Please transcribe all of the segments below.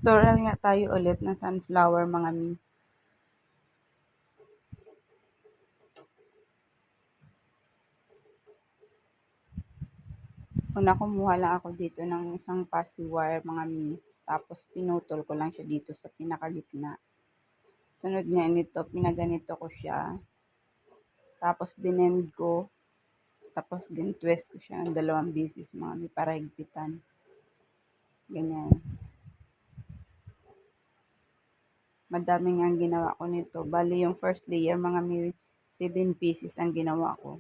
Tutorial nga tayo ulit ng sunflower mga mi. Una kumuha lang ako dito ng isang passive wire mga mi. Tapos pinutol ko lang siya dito sa pinakagitna. Sunod nga nito, pinaganito ko siya. Tapos binend ko. Tapos twist ko siya ng 2 beses mga mi para higpitan. Ganyan. Madami nga ang ginawa ko nito. Bali yung first layer mga mi, 7 pieces ang ginawa ko.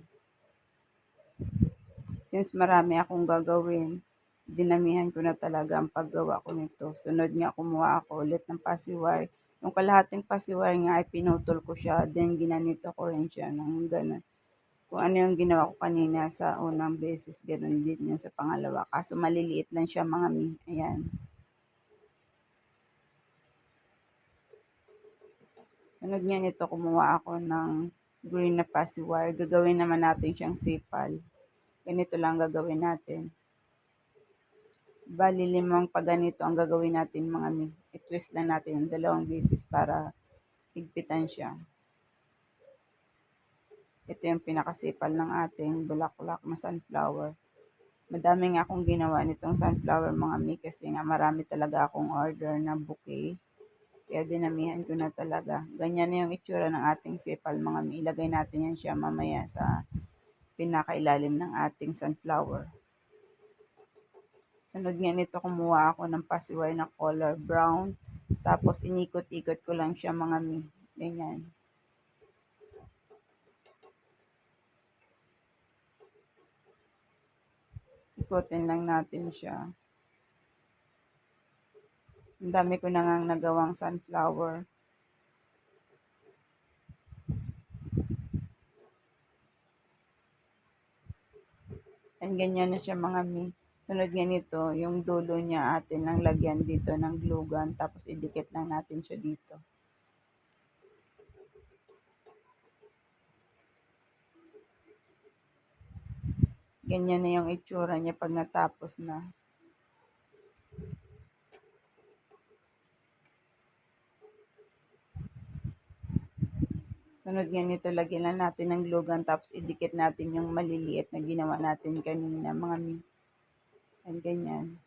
Since marami akong gagawin, dinamihan ko na talaga ang paggawa ko nito. Sunod nga kumuha ako ulit ng pasiwire. Yung kalahating pasiwire nga ay pinutol ko siya, then ginanito ko rin siya ng ganun. Kung ano yung ginawa ko kanina sa unang beses, ganun din yun sa pangalawa. Kaso maliliit lang siya mga mi. Ayan. Sunod nga nito, kumuha ako ng green na pasiwire. Gagawin naman natin siyang sipal. Ganito lang gagawin natin. Bali, 5 paganito ang gagawin natin mga mi. I-twist lang natin yung 2 beses para higpitan siya. Ito yung pinakasipal ng ating bulaklak na sunflower. Madami nga akong ginawa nitong sunflower mga mi kasi nga marami talaga akong order na bouquet. Kaya dinamihan ko na talaga. Ganyan na yung itsura ng ating sipal mga mi. Ilagay natin yan siya mamaya sa pinakailalim ng ating sunflower. Sunod nga nito, kumuha ako ng pasiwire na color brown. Tapos inikot-ikot ko lang siya mga mi. Ganyan. Ikutin lang natin siya. Ang dami ko na ngang nagawang sunflower. And ganyan na siya mga mi. Sunod nga nito, yung dulo niya atin lang lagyan dito ng glue gun. Tapos idikit lang natin siya dito. Ganyan na yung itsura niya pag natapos na. Sunod nga nito, lagyan lang natin ng glue gun, tapos idikit natin yung maliliit na ginawa natin kanina mga mi. And ganyan.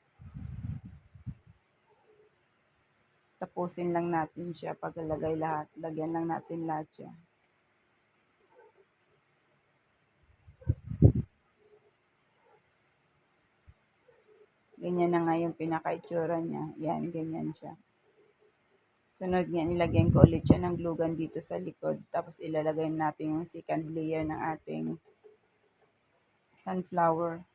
Tapusin lang natin siya paglalagay lahat. Lagyan lang natin lahat siya. Ganyan na nga yung pinaka-itsura niya. Yan, ganyan siya. Sunod nga, nilagyan ko ulit siya ng glue gun dito sa likod. Tapos ilalagay natin yung second layer ng ating sunflower.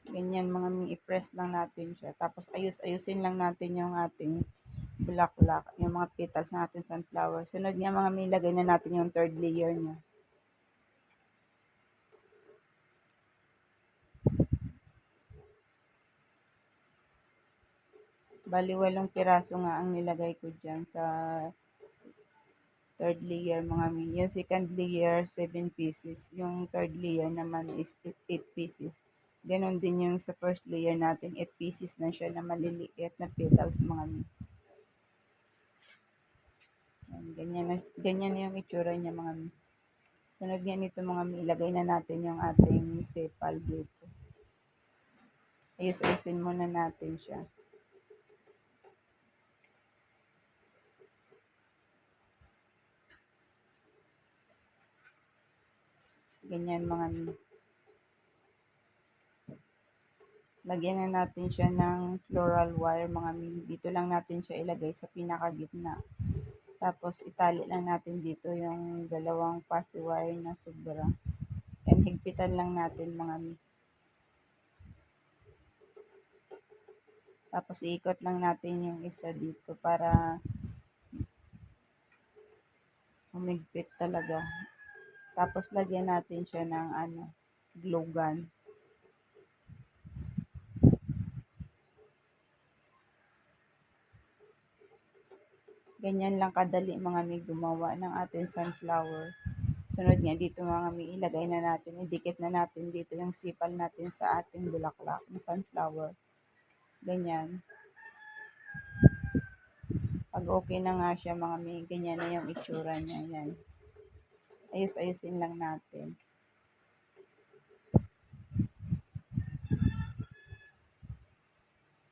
Ganyan mga i-press lang natin siya. Tapos ayusin lang natin yung ating bulaklak, yung mga petals ng ating sunflower. Sunod nga mga ilagay na natin yung third layer niya. Bali, 8 piraso nga ang nilagay ko dyan sa third layer mga mi. Yung second layer, 7 pieces. Yung third layer naman is 8 pieces. Ganon din yung sa first layer natin, 8 pieces na siya na maliliit na petals mga mi. Ganyan na yung itsura niya mga mi. Sunod nga nito mga mi, ilagay na natin yung ating sepal dito. Ayusin muna natin siya. Ganyan mga mi. Lagyan na natin siya ng floral wire mga mi. Dito lang natin siya ilagay sa pinakagitna. Tapos itali lang natin dito yung 2 pass wire na sobra. And higpitan lang natin mga mi. Tapos iikot lang natin yung isa dito para Humigpit talaga. Tapos lagyan natin siya ng glue gun. Ganyan lang kadali mga mi gumawa ng ating sunflower. Sunod nga dito mga mi, ilagay na natin, idikit na natin dito yung sipal natin sa ating bulaklak ng sunflower. Ganyan. Pag okay na nga siya mga mi, ganyan na yung itsura niya. Yan. Ayos-ayusin lang natin.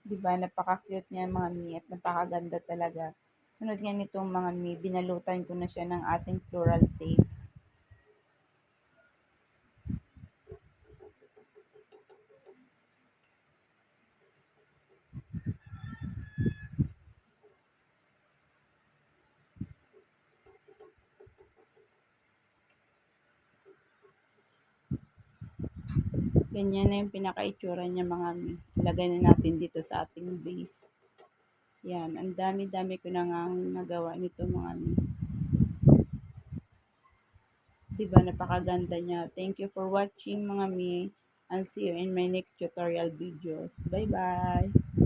Diba, napaka-cute niya mga mi at napakaganda talaga. Sunod nga nitong mga mi, binalutan ko na siya ng ating floral tape. Ganyan na yung pinaka-itsura niya mga mi. Ilagay na natin dito sa ating base. Yan, ang dami-dami ko na nga nagawa nito mga mi. Diba, napakaganda niya. Thank you for watching mga mi. And see you in my next tutorial videos. Bye-bye!